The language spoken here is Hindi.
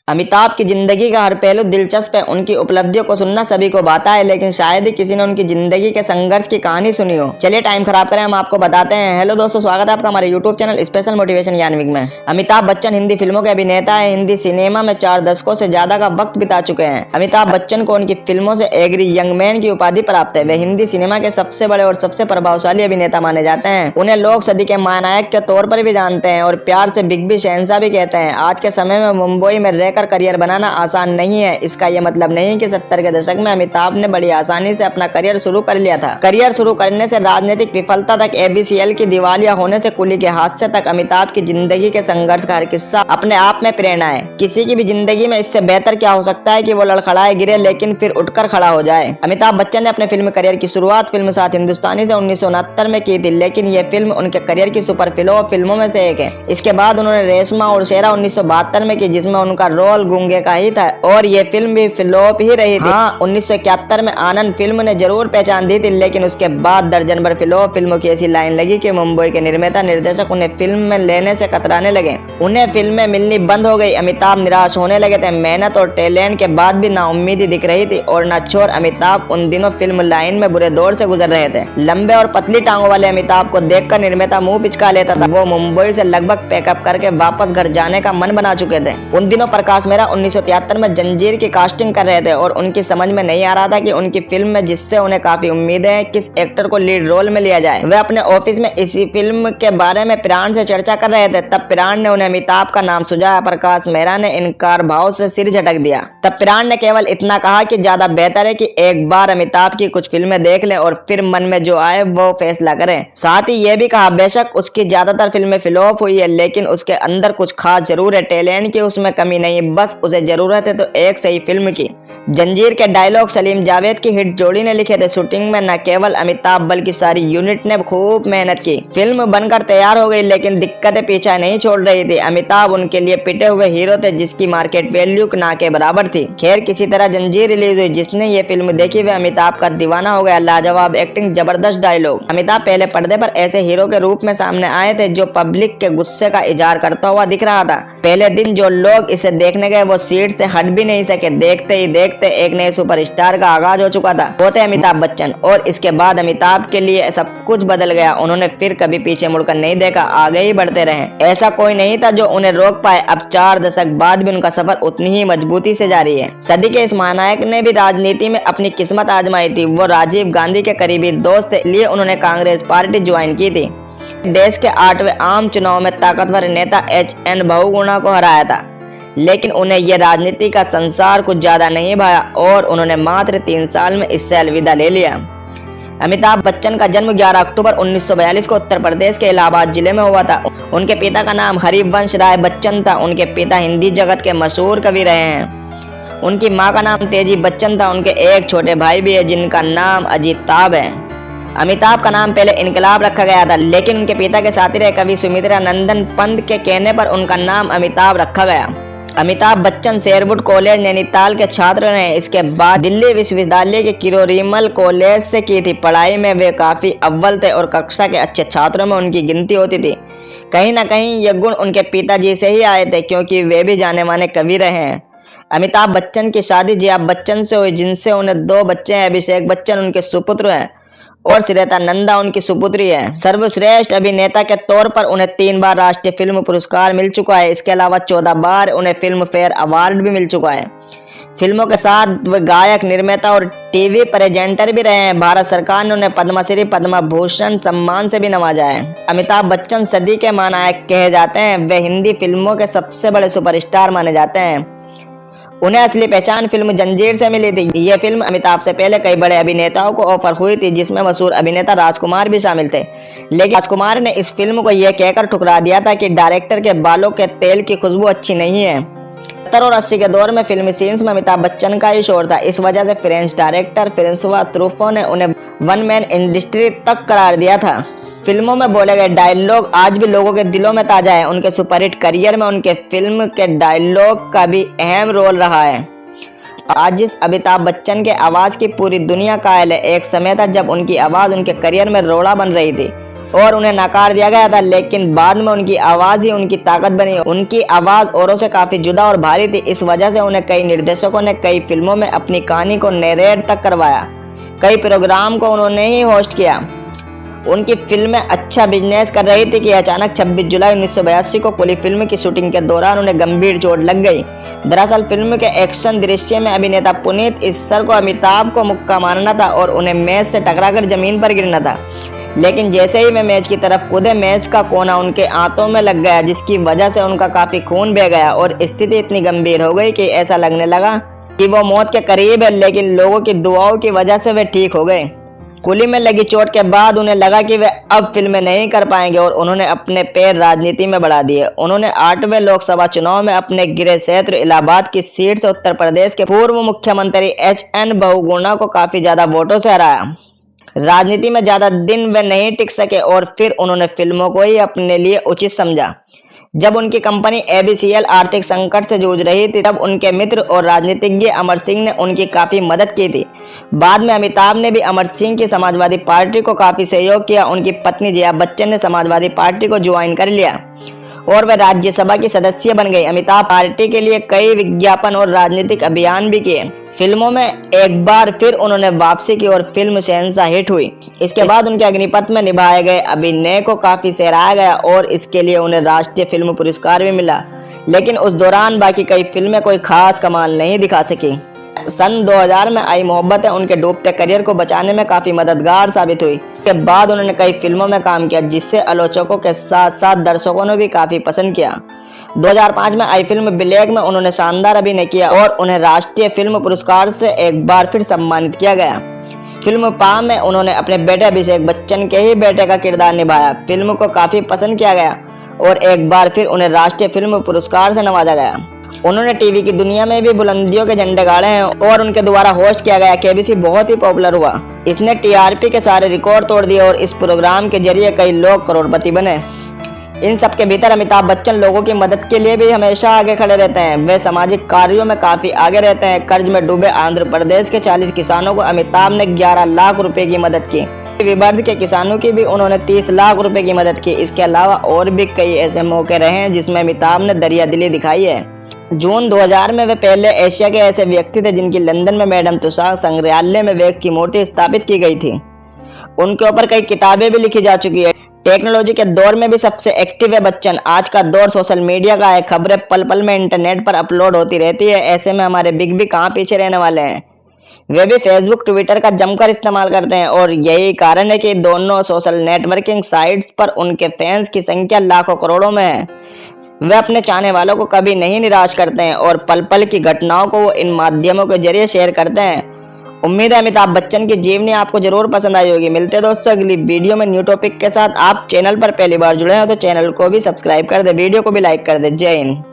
अमिताभ की जिंदगी का हर पहलू दिलचस्प है। उनकी उपलब्धियों को सुनना सभी को भाता है, लेकिन शायद ही किसी ने उनकी जिंदगी के संघर्ष की कहानी सुनी हो। चलिए टाइम खराब करें, हम आपको बताते हैं। हेलो दोस्तों, स्वागत है आपका हमारे यूट्यूब चैनल स्पेशल मोटिवेशन यानविक में। अमिताभ बच्चन हिंदी फिल्मों के अभिनेता है। हिंदी सिनेमा में 4 दशकों से ज्यादा का वक्त बिता चुके हैं। अमिताभ बच्चन को उनकी फिल्मों से एग्री यंग मैन की उपाधि प्राप्त है। वे हिंदी सिनेमा के सबसे बड़े और सबसे प्रभावशाली अभिनेता माने जाते हैं। उन्हें लोग सदी के महानायक के तौर पर भी जानते हैं और प्यार से बिग बी शहंशाह भी कहते हैं। आज के समय में मुंबई में रहकर करियर बनाना आसान नहीं है। इसका यह मतलब नहीं कि 70 के दशक में अमिताभ ने बड़ी आसानी से अपना करियर शुरू कर लिया था। करियर शुरू करने से राजनीतिक विफलता तक, एबीसीएल की दिवालिया होने से कुली के हादसे तक, अमिताभ की जिंदगी के संघर्ष का हर किस्सा अपने आप में प्रेरणा है। किसी की भी जिंदगी में इससे बेहतर क्या हो सकता है कि वो लड़खड़ाए गिरे लेकिन फिर उठकर खड़ा हो जाए। अमिताभ बच्चन ने अपने फिल्म करियर की शुरुआत फिल्म सात हिंदुस्तानी से 1969 में की थी, लेकिन यह फिल्म उनके करियर की सुपर फ्लॉप फिल्मों में से एक है। इसके बाद उन्होंने रेशमा और शेरा 1972 में की, जिसमें उनका रोल गूंगे का ही था और ये फिल्म भी फ्लॉप ही रही थी। हाँ, 1971 में आनंद फिल्म ने जरूर पहचान दी थी, लेकिन उसके बाद दर्जन भर फ्लॉप फिल्मों की ऐसी लाइन लगी कि मुंबई के निर्माता निर्देशक उन्हें फिल्म में लेने से कतराने लगे। उन्हें फिल्में मिलनी बंद हो गई। अमिताभ निराश होने लगे थे। मेहनत और टैलेंट के बाद भी नाउम्मीदी दिख रही थी और नछोर अमिताभ उन दिनों फिल्म लाइन में बुरे दौर से गुजर रहे थे। लंबे और पतली टांगों वाले अमिताभ को देखकर निर्माता मुंह पिचका लेता था। वो मुंबई से लगभग पैकअप करके वापस घर जाने का मन बना चुके थे। उन दिनों प्रकाश मेहरा 1973 में जंजीर की कास्टिंग कर रहे थे और उनकी समझ में नहीं आ रहा था कि उनकी फिल्म में, जिससे उन्हें काफी उम्मीदें हैं, किस एक्टर को लीड रोल में लिया जाए। वे अपने ऑफिस में इसी फिल्म के बारे में प्राण से चर्चा कर रहे थे। तब प्राण ने उन्हें अमिताभ का नाम सुझाया। प्रकाश मेहरा ने इनकार भाव से सिर झटक दिया। तब प्राण ने केवल इतना कहा कि ज्यादा बेहतर है कि एक बार अमिताभ की कुछ फिल्में देख लें और फिर मन में जो आए वो फैसला करें। साथ ही यह भी कहा, बेशक उसकी ज्यादातर फिल्में फ्लॉप हुई है, लेकिन उसके अंदर कुछ खास जरूर है। टैलेंट की उसमें कमी नहीं, बस उसे जरूरत है तो एक सही फिल्म की। जंजीर के डायलॉग सलीम जावेद की हिट जोड़ी ने लिखे थे। शूटिंग में न केवल अमिताभ बल्कि सारी यूनिट ने खूब मेहनत की। फिल्म बनकर तैयार हो गई, लेकिन दिक्कतें पीछा नहीं छोड़ रही थी। अमिताभ उनके लिए पिटे हुए हीरो थे, जिसकी मार्केट वैल्यू ना के बराबर थी। खैर, किसी तरह जंजीर रिलीज हुई। जिसने ये फिल्म देखी वह अमिताभ का दीवाना हो गया। लाजवाब एक्टिंग, जबरदस्त डायलॉग। अमिताभ पहले पर्दे पर ऐसे हीरो के रूप में सामने आए थे जो पब्लिक के गुस्से का इजहार करता हुआ दिख रहा था। पहले दिन जो लोग इसे देखने गए वो सीट से हट भी नहीं सके। देखते ही देखते एक नए सुपरस्टार का आगाज हो चुका था। वो थे अमिताभ बच्चन। और इसके बाद अमिताभ के लिए सब कुछ बदल गया। उन्होंने फिर कभी पीछे मुड़कर नहीं देखा, आगे ही बढ़ते रहे। ऐसा कोई नहीं था जो उन्हें रोक पाए। अब 4 दशक बाद भी उनका सफर उतनी ही मजबूती से जारी है। सदी के इस महानायक ने भी राजनीति में अपनी किस्मत आजमाई थी। वो राजीव गांधी के करीबी दोस्त थे, इसलिए उन्होंने कांग्रेस पार्टी ज्वाइन की थी। देश के 8वें आम चुनाव में ताकतवर नेता HN बहुगुणा को हराया था, लेकिन उन्हें यह राजनीति का संसार कुछ ज्यादा नहीं भाया और उन्होंने मात्र 3 साल में इससे अलविदा ले लिया। अमिताभ बच्चन का जन्म 11 अक्टूबर 1942 को उत्तर प्रदेश के इलाहाबाद जिले में हुआ था। उनके पिता का नाम हरिवंश राय बच्चन था। उनके पिता हिंदी जगत के मशहूर कवि रहे हैं। उनकी माँ का नाम तेजी बच्चन था। उनके एक छोटे भाई भी है जिनका नाम अजिताभ है। अमिताभ का नाम पहले इनकलाब रखा गया था, लेकिन उनके पिता के साथी रहे कवि सुमित्रा नंदन पंत के कहने पर उनका नाम अमिताभ रखा गया। अमिताभ बच्चन शेरवुड कॉलेज नैनीताल के छात्र रहे। इसके बाद दिल्ली विश्वविद्यालय के किरोरीमल कॉलेज से की थी। पढ़ाई में वे काफी अव्वल थे और कक्षा के अच्छे छात्रों में उनकी गिनती होती थी। कहीं ना कहीं ये गुण उनके पिताजी से ही आए थे, क्योंकि वे भी जाने माने कवि रहे हैं। अमिताभ बच्चन की शादी जया बच्चन से हुई, जिनसे उन्हें 2 बच्चे हैं। अभिषेक बच्चन उनके सुपुत्र हैं और श्वेता नंदा उनकी सुपुत्री है। सर्वश्रेष्ठ अभिनेता के तौर पर उन्हें 3 बार राष्ट्रीय फिल्म पुरस्कार मिल चुका है। इसके अलावा 14 बार उन्हें फिल्म फेयर अवार्ड भी मिल चुका है। फिल्मों के साथ वे गायक, निर्माता और टीवी प्रेजेंटर भी रहे हैं। भारत सरकार ने उन्हें पद्मश्री, पद्म भूषण सम्मान से भी नवाजा है। अमिताभ बच्चन सदी के महानायक कहे जाते हैं। वे हिंदी फिल्मों के सबसे बड़े सुपरस्टार माने जाते हैं। उन्हें असली पहचान फिल्म जंजीर से मिली थी। यह फिल्म अमिताभ से पहले कई बड़े अभिनेताओं को ऑफर हुई थी, जिसमें मशहूर अभिनेता राजकुमार भी शामिल थे, लेकिन राजकुमार ने इस फिल्म को यह कहकर ठुकरा दिया था कि डायरेक्टर के बालों के तेल की खुशबू अच्छी नहीं है। 70 और 80 के दौर में फिल्मी सीन्स में अमिताभ बच्चन का ही शोर था। इस वजह से फ्रेंच डायरेक्टर फ्रांसुआ ट्रूफो ने उन्हें वन मैन इंडस्ट्री तक करार दिया था। फिल्मों में बोले गए डायलॉग आज भी लोगों के दिलों में ताजा है। उनके सुपरहिट करियर में उनके फिल्म के डायलॉग का भी अहम रोल रहा है। आज जिस अमिताभ बच्चन के आवाज की पूरी दुनिया कायल है, एक समय था जब उनकी आवाज उनके करियर में रोड़ा बन रही थी। और उन्हें नकार दिया गया था, लेकिन बाद में उनकी आवाज ही उनकी ताकत बनी। उनकी आवाज औरों से काफी जुदा और भारी थी। इस वजह से उन्हें कई निर्देशकों ने कई फिल्मों में अपनी कहानी को नरेट तक करवाया। कई प्रोग्राम को उन्होंने ही होस्ट किया। उनकी फिल्में अच्छा बिजनेस कर रही थी कि अचानक 26 जुलाई 1982 को कुली फिल्म की शूटिंग के दौरान उन्हें गंभीर चोट लग गई। दरअसल फिल्म के एक्शन दृश्य में अभिनेता पुनीत इस्सर को अमिताभ को मुक्का मारना था और उन्हें मैच से टकराकर जमीन पर गिरना था, लेकिन जैसे ही वे मैच की तरफ कूदे, मैच का कोना उनके आंतों में लग गया, जिसकी वजह से उनका काफी खून बह गया और स्थिति इतनी गंभीर हो गई कि ऐसा लगने लगा कि वो मौत के करीब है, लेकिन लोगों की दुआओं की वजह से वे ठीक हो गए। कुली में लगी चोट के बाद उन्हें लगा कि वे अब फिल्में नहीं कर पाएंगे और उन्होंने अपने पैर राजनीति में बढ़ा दिए। उन्होंने 8वें लोकसभा चुनाव में अपने गृह क्षेत्र इलाहाबाद की सीट से उत्तर प्रदेश के पूर्व मुख्यमंत्री HN बहुगुणा को काफी ज्यादा वोटों से हराया। राजनीति में ज्यादा दिन वे नहीं टिक सके और फिर उन्होंने फिल्मों को ही अपने लिए उचित समझा। जब उनकी कंपनी ABCL आर्थिक संकट से जूझ रही थी, तब उनके मित्र और राजनीतिज्ञ अमर सिंह ने उनकी काफी मदद की थी। बाद में अमिताभ ने भी अमर सिंह की समाजवादी पार्टी को काफी सहयोग किया। उनकी पत्नी जया बच्चन ने समाजवादी पार्टी को ज्वाइन कर लिया और वे राज्यसभा की सदस्य बन गई। अमिताभ पार्टी के लिए कई विज्ञापन और राजनीतिक अभियान भी किए। फिल्मों में एक बार फिर उन्होंने वापसी की और फिल्म शहंशाह हिट हुई। इसके बाद उनके अग्निपथ में निभाए गए अभिनय को काफी सराहा गया और इसके लिए उन्हें राष्ट्रीय फिल्म पुरस्कार भी मिला, लेकिन उस दौरान बाकी कई फिल्में कोई खास कमाल नहीं दिखा सकी। सन 2000 में आई मोहब्बत है उनके डूबते करियर को बचाने में काफी मददगार साबित हुई। के बाद उन्होंने कई फिल्मों में काम किया, जिससे आलोचकों के साथ साथ दर्शकों ने भी काफी पसंद किया। 2005 में आई फिल्म ब्लैक में उन्होंने शानदार अभिनय किया और उन्हें राष्ट्रीय फिल्म पुरस्कार से एक बार फिर सम्मानित किया गया। फिल्म पा में उन्होंने अपने बेटे अभिषेक बच्चन के ही बेटे का किरदार निभाया। फिल्म को काफी पसंद किया गया और एक बार फिर उन्हें राष्ट्रीय फिल्म पुरस्कार से नवाजा गया। उन्होंने टीवी की दुनिया में भी बुलंदियों के झंडे गाड़े हैं और उनके द्वारा होस्ट किया गया KBC बहुत ही पॉपुलर हुआ। इसने TRP के सारे रिकॉर्ड तोड़ दिए और इस प्रोग्राम के जरिए कई लोग करोड़पति बने। इन सब के भीतर अमिताभ बच्चन लोगों की मदद के लिए भी हमेशा आगे खड़े रहते हैं। वे सामाजिक कार्यों में काफी आगे रहते हैं। कर्ज में डूबे आंध्र प्रदेश के 40 किसानों को अमिताभ ने 11 लाख रुपए की मदद की। विदर्भ के किसानों की भी उन्होंने 30 लाख रुपए की मदद की। इसके अलावा और भी कई ऐसे मौके रहे हैं जिसमें अमिताभ ने दरिया दिली दिखाई है। जून 2000 में वे पहले एशिया के ऐसे व्यक्ति थे जिनकी लंदन में मैडम तुसाद संग्रहालय में व्यक्ति की मूर्ति स्थापित की गई थी। उनके ऊपर कई किताबें भी लिखी जा चुकी है। टेक्नोलॉजी के दौर में भी सबसे एक्टिव है बच्चन। आज का दौर सोशल मीडिया का है। खबरें पल पल में इंटरनेट पर अपलोड होती रहती है। ऐसे में हमारे बिग भी कहाँ पीछे रहने वाले हैं। वे भी फेसबुक ट्विटर का जमकर इस्तेमाल करते हैं और यही कारण है कि दोनों सोशल नेटवर्किंग साइट्स पर उनके फैंस की संख्या लाखों करोड़ों में है। वे अपने चाहने वालों को कभी नहीं निराश करते हैं और पल पल की घटनाओं को वो इन माध्यमों के जरिए शेयर करते हैं। उम्मीद है अमिताभ बच्चन की जीवनी आपको जरूर पसंद आई होगी। मिलते हैं दोस्तों अगली वीडियो में न्यू टॉपिक के साथ। आप चैनल पर पहली बार जुड़े हैं तो चैनल को भी सब्सक्राइब कर दे, वीडियो को भी लाइक कर दे। जय हिंद।